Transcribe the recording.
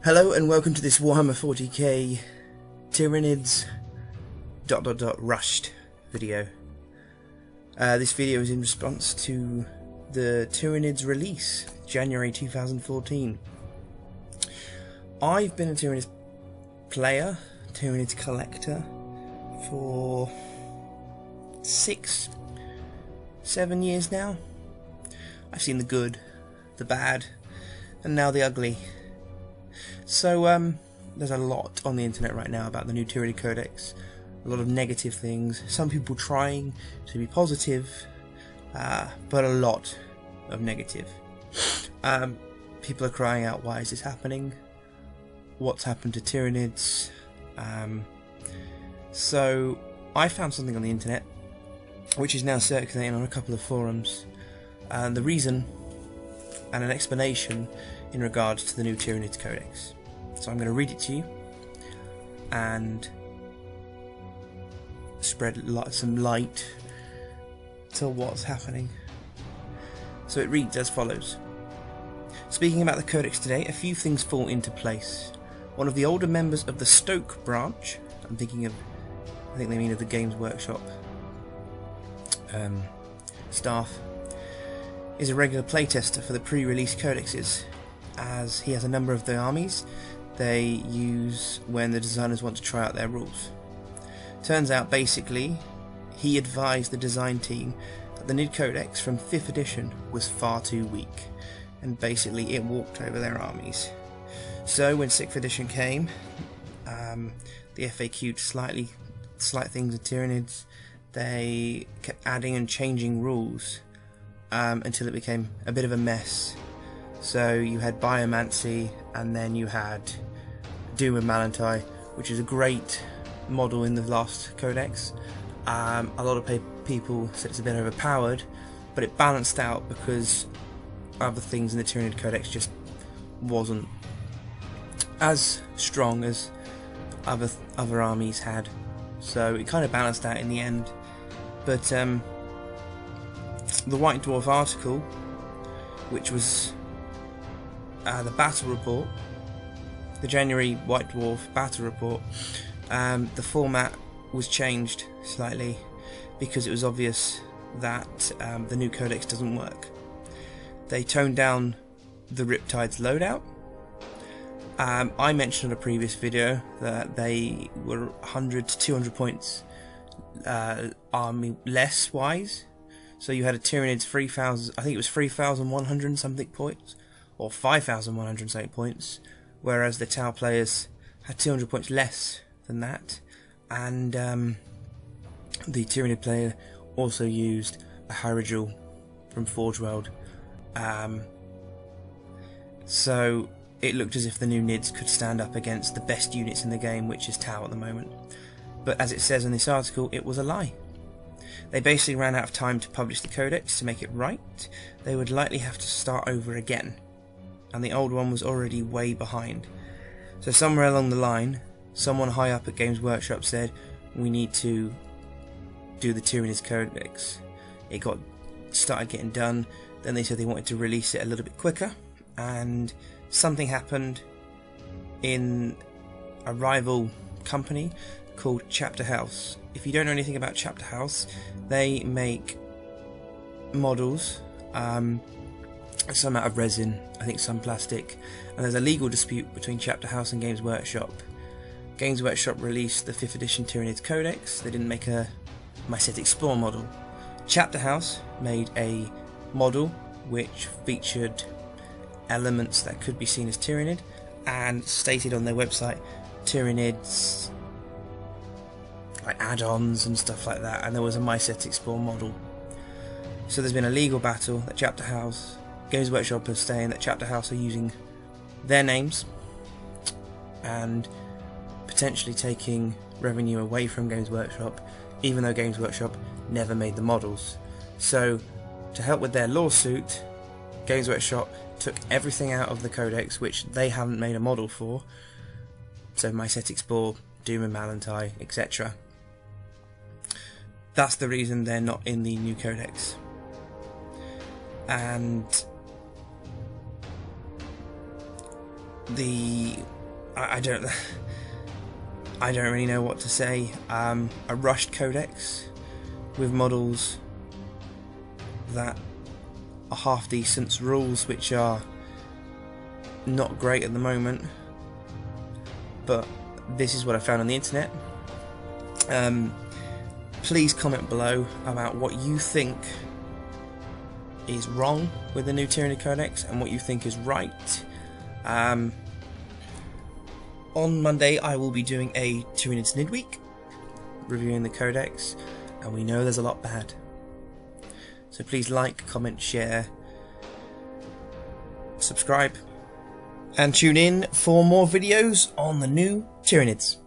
Hello and welcome to this Warhammer 40k Tyranids Rushed video. This video is in response to the Tyranids release, January 2014. I've been a Tyranids player, Tyranids collector, for 6-7 years now. I've seen the good, the bad, and now the ugly. So there's a lot on the internet right now about the new Tyranids Codex, a lot of negative things, some people trying to be positive, but a lot of negative. People are crying out, why is this happening? What's happened to Tyranids? So I found something on the internet which is now circulating on a couple of forums, and the reason and an explanation in regards to the new Tyranids Codex. So I'm going to read it to you and spread some light to what's happening. So it reads as follows. Speaking about the Codex today, a few things fall into place. One of the older members of the Stoke branch, I think they mean of the Games Workshop staff, is a regular playtester for the pre-release codexes, as he has a number of the armies they use when the designers want to try out their rules. Turns out, basically, he advised the design team that the NID Codex from 5th edition was far too weak, and basically it walked over their armies. So when 6th edition came, the FAQ'd slight things in Tyranids. They kept adding and changing rules until it became a bit of a mess. So you had Biomancy, and then you had Doom and Malantai, which is a great model in the last codex. A lot of people said it's a bit overpowered, but it balanced out because other things in the Tyranid Codex just wasn't as strong as other armies had. So it kind of balanced out in the end. But the White Dwarf article, which was the battle report, the January White Dwarf battle report, the format was changed slightly because it was obvious that the new codex doesn't work. They toned down the Riptide's loadout. I mentioned in a previous video that they were 100 to 200 points army less wise. So you had a Tyranids 3,000, I think it was 3,100 something points, or 5,100 something points, whereas the Tau players had 200 points less than that, and the Tyranid player also used a Hyrule from Forge World. So it looked as if the new NIDs could stand up against the best units in the game, which is Tau at the moment. But as it says in this article, it was a lie. They basically ran out of time to publish the codex. To make it right, they would likely have to start over again, and the old one was already way behind. So somewhere along the line, someone high up at Games Workshop said, we need to do the Tyranids Codex. It started getting done, then they said they wanted to release it a little bit quicker, and something happened in a rival company called Chapter House. If you don't know anything about Chapter House, they make models, some out of resin, I think some plastic, and there's a legal dispute between Chapter House and Games Workshop. Games Workshop released the 5th edition Tyranids Codex. They didn't make a Mycetic Explore model. Chapter House made a model which featured elements that could be seen as Tyranid, and stated on their website Tyranids, like add-ons and stuff like that, and there was a Mycetic Explore model. So there's been a legal battle that Chapter House, Games Workshop is saying that Chapter House are using their names and potentially taking revenue away from Games Workshop, even though Games Workshop never made the models. So to help with their lawsuit, Games Workshop took everything out of the codex which they haven't made a model for, so Mycetic Explore, Doom and Malantai, etc. That's the reason they're not in the new codex. And I don't I don't really know what to say. A rushed codex with models that are half decent, rules which are not great at the moment, but this is what I found on the internet. Please comment below about what you think is wrong with the new Tyranid Codex and what you think is right. On Monday I will be doing a Tyranids midweek, reviewing the Codex, and we know there's a lot bad. So please like, comment, share, subscribe, and tune in for more videos on the new Tyranids.